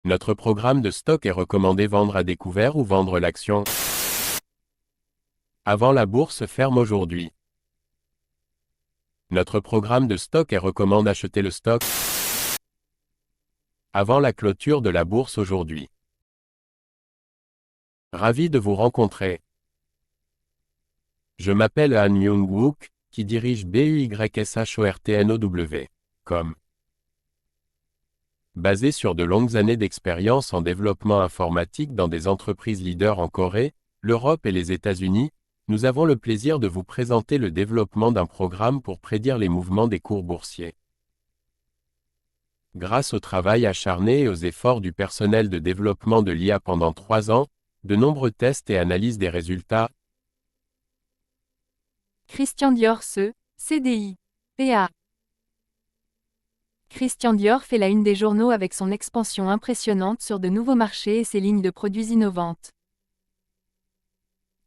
Notre programme de stock est recommandé vendre à découvert ou vendre l'action avant la bourse ferme aujourd'hui. Notre programme de stock est recommande acheter le stock avant la clôture de la bourse aujourd'hui. Ravi de vous rencontrer. Je m'appelle Han Myung-wook, qui dirige BUYSHORTNOW.com. Basé sur de longues années d'expérience en développement informatique dans des entreprises leaders en Corée, l'Europe et les États-Unis, nous avons le plaisir de vous présenter le développement d'un programme pour prédire les mouvements des cours boursiers. Grâce au travail acharné et aux efforts du personnel de développement de l'IA pendant 3 ans, de nombreux tests et analyses des résultats, Christian Dior CDI, PA. Christian Dior fait la une des journaux avec son expansion impressionnante sur de nouveaux marchés et ses lignes de produits innovantes.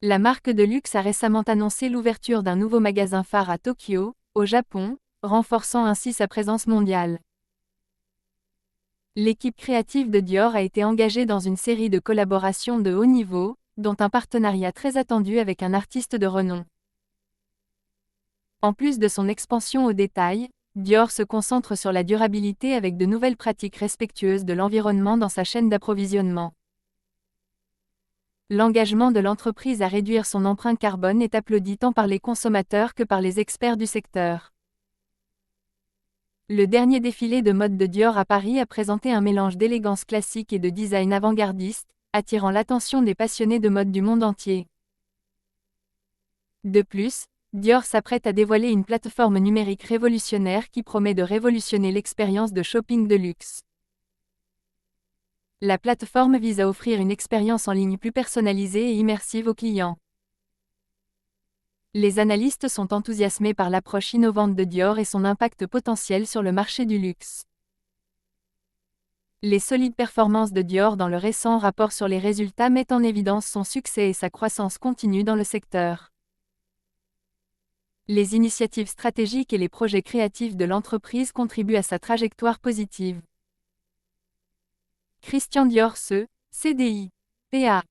La marque de luxe a récemment annoncé l'ouverture d'un nouveau magasin phare à Tokyo, au Japon, renforçant ainsi sa présence mondiale. L'équipe créative de Dior a été engagée dans une série de collaborations de haut niveau, dont un partenariat très attendu avec un artiste de renom. En plus de son expansion au détail, Dior se concentre sur la durabilité avec de nouvelles pratiques respectueuses de l'environnement dans sa chaîne d'approvisionnement. L'engagement de l'entreprise à réduire son empreinte carbone est applaudi tant par les consommateurs que par les experts du secteur. Le dernier défilé de mode de Dior à Paris a présenté un mélange d'élégance classique et de design avant-gardiste, attirant l'attention des passionnés de mode du monde entier. De plus, Dior s'apprête à dévoiler une plateforme numérique révolutionnaire qui promet de révolutionner l'expérience de shopping de luxe. La plateforme vise à offrir une expérience en ligne plus personnalisée et immersive aux clients. Les analystes sont enthousiasmés par l'approche innovante de Dior et son impact potentiel sur le marché du luxe. Les solides performances de Dior dans le récent rapport sur les résultats mettent en évidence son succès et sa croissance continue dans le secteur. Les initiatives stratégiques et les projets créatifs de l'entreprise contribuent à sa trajectoire positive. Christian Dior CDI, PA.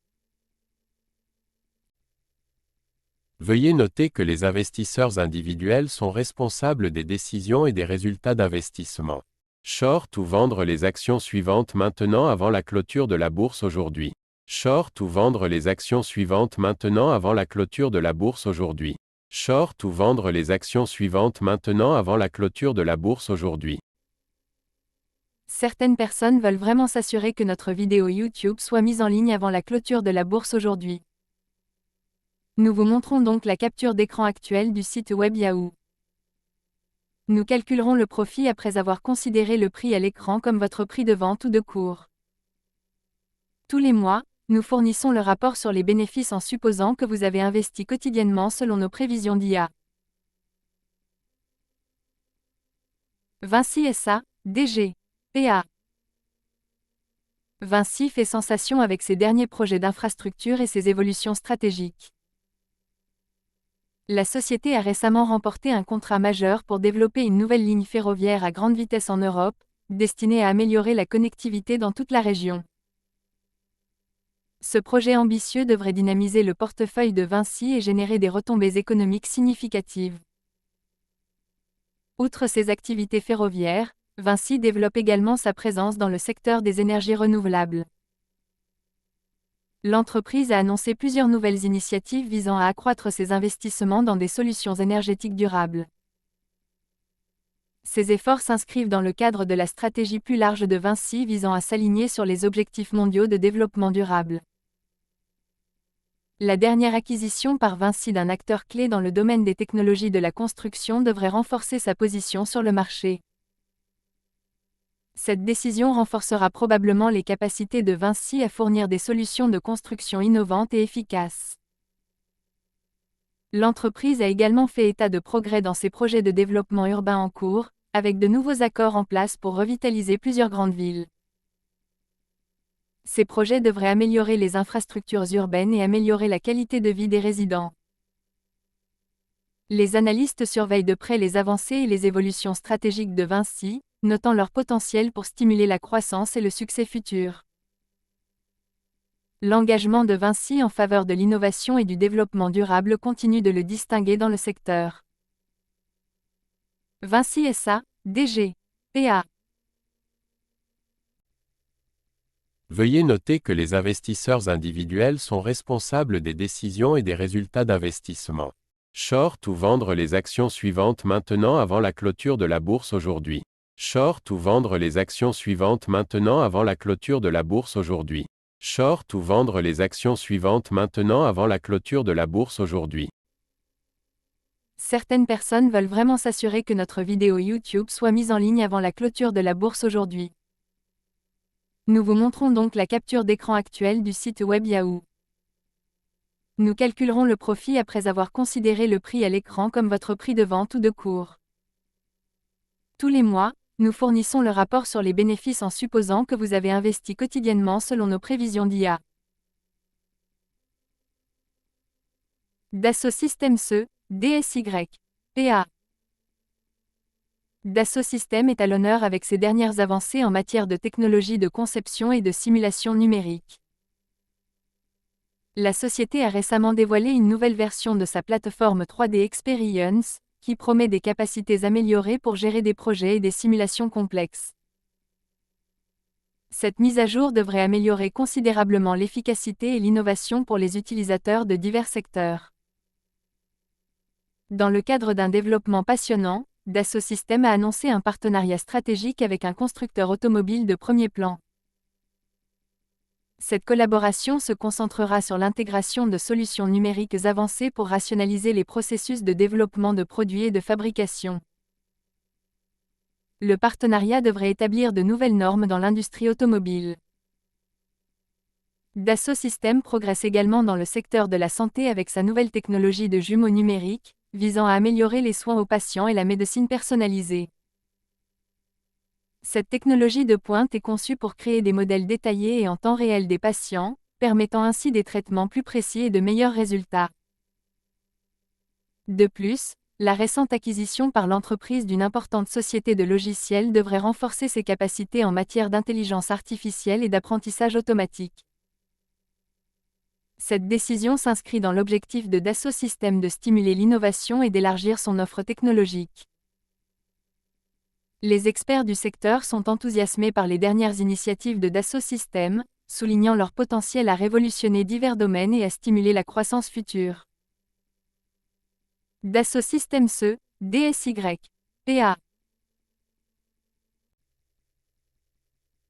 Veuillez noter que les investisseurs individuels sont responsables des décisions et des résultats d'investissement. Short ou vendre les actions suivantes maintenant avant la clôture de la bourse aujourd'hui. Short ou vendre les actions suivantes maintenant avant la clôture de la bourse aujourd'hui. Short ou vendre les actions suivantes maintenant avant la clôture de la bourse aujourd'hui. Certaines personnes veulent vraiment s'assurer que notre vidéo YouTube soit mise en ligne avant la clôture de la bourse aujourd'hui. Nous vous montrons donc la capture d'écran actuelle du site web Yahoo. Nous calculerons le profit après avoir considéré le prix à l'écran comme votre prix de vente ou de cours. Tous les mois, nous fournissons le rapport sur les bénéfices en supposant que vous avez investi quotidiennement selon nos prévisions d'IA. Vinci SA, DG, PA. Vinci fait sensation avec ses derniers projets d'infrastructure et ses évolutions stratégiques. La société a récemment remporté un contrat majeur pour développer une nouvelle ligne ferroviaire à grande vitesse en Europe, destinée à améliorer la connectivité dans toute la région. Ce projet ambitieux devrait dynamiser le portefeuille de Vinci et générer des retombées économiques significatives. Outre ses activités ferroviaires, Vinci développe également sa présence dans le secteur des énergies renouvelables. L'entreprise a annoncé plusieurs nouvelles initiatives visant à accroître ses investissements dans des solutions énergétiques durables. Ces efforts s'inscrivent dans le cadre de la stratégie plus large de Vinci visant à s'aligner sur les objectifs mondiaux de développement durable. La dernière acquisition par Vinci d'un acteur clé dans le domaine des technologies de la construction devrait renforcer sa position sur le marché. Cette décision renforcera probablement les capacités de Vinci à fournir des solutions de construction innovantes et efficaces. L'entreprise a également fait état de progrès dans ses projets de développement urbain en cours, avec de nouveaux accords en place pour revitaliser plusieurs grandes villes. Ces projets devraient améliorer les infrastructures urbaines et améliorer la qualité de vie des résidents. Les analystes surveillent de près les avancées et les évolutions stratégiques de Vinci, notant leur potentiel pour stimuler la croissance et le succès futur. L'engagement de Vinci en faveur de l'innovation et du développement durable continue de le distinguer dans le secteur. Vinci SA, DG, PA. Veuillez noter que les investisseurs individuels sont responsables des décisions et des résultats d'investissement. Short ou vendre les actions suivantes maintenant avant la clôture de la bourse aujourd'hui. Short ou vendre les actions suivantes maintenant avant la clôture de la bourse aujourd'hui. Short ou vendre les actions suivantes maintenant avant la clôture de la bourse aujourd'hui. Certaines personnes veulent vraiment s'assurer que notre vidéo YouTube soit mise en ligne avant la clôture de la bourse aujourd'hui. Nous vous montrons donc la capture d'écran actuelle du site web Yahoo. Nous calculerons le profit après avoir considéré le prix à l'écran comme votre prix de vente ou de cours. Tous les mois, nous fournissons le rapport sur les bénéfices en supposant que vous avez investi quotidiennement selon nos prévisions d'IA. Dassault Systèmes SE, DSY, PA. Dassault Systèmes est à l'honneur avec ses dernières avancées en matière de technologie de conception et de simulation numérique. La société a récemment dévoilé une nouvelle version de sa plateforme 3D Experience, qui promet des capacités améliorées pour gérer des projets et des simulations complexes. Cette mise à jour devrait améliorer considérablement l'efficacité et l'innovation pour les utilisateurs de divers secteurs. Dans le cadre d'un développement passionnant, Dassault Systèmes a annoncé un partenariat stratégique avec un constructeur automobile de premier plan. Cette collaboration se concentrera sur l'intégration de solutions numériques avancées pour rationaliser les processus de développement de produits et de fabrication. Le partenariat devrait établir de nouvelles normes dans l'industrie automobile. Dassault Systèmes progresse également dans le secteur de la santé avec sa nouvelle technologie de jumeaux numériques, visant à améliorer les soins aux patients et la médecine personnalisée. Cette technologie de pointe est conçue pour créer des modèles détaillés et en temps réel des patients, permettant ainsi des traitements plus précis et de meilleurs résultats. De plus, la récente acquisition par l'entreprise d'une importante société de logiciels devrait renforcer ses capacités en matière d'intelligence artificielle et d'apprentissage automatique. Cette décision s'inscrit dans l'objectif de Dassault Systèmes de stimuler l'innovation et d'élargir son offre technologique. Les experts du secteur sont enthousiasmés par les dernières initiatives de Dassault Systèmes, soulignant leur potentiel à révolutionner divers domaines et à stimuler la croissance future. Dassault Systèmes SE, DSY, PA.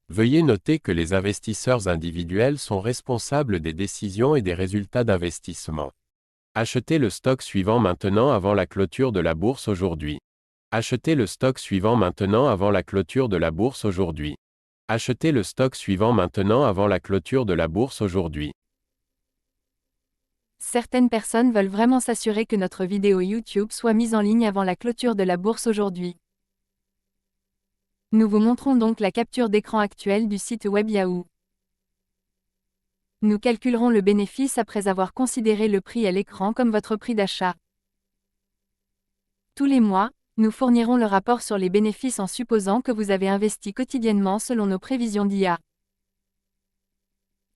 Veuillez noter que les investisseurs individuels sont responsables des décisions et des résultats d'investissement. Achetez le stock suivant maintenant avant la clôture de la bourse aujourd'hui. Achetez le stock suivant maintenant avant la clôture de la bourse aujourd'hui. Achetez le stock suivant maintenant avant la clôture de la bourse aujourd'hui. Certaines personnes veulent vraiment s'assurer que notre vidéo YouTube soit mise en ligne avant la clôture de la bourse aujourd'hui. Nous vous montrons donc la capture d'écran actuelle du site web Yahoo. Nous calculerons le bénéfice après avoir considéré le prix à l'écran comme votre prix d'achat. Tous les mois, nous fournirons le rapport sur les bénéfices en supposant que vous avez investi quotidiennement selon nos prévisions d'IA.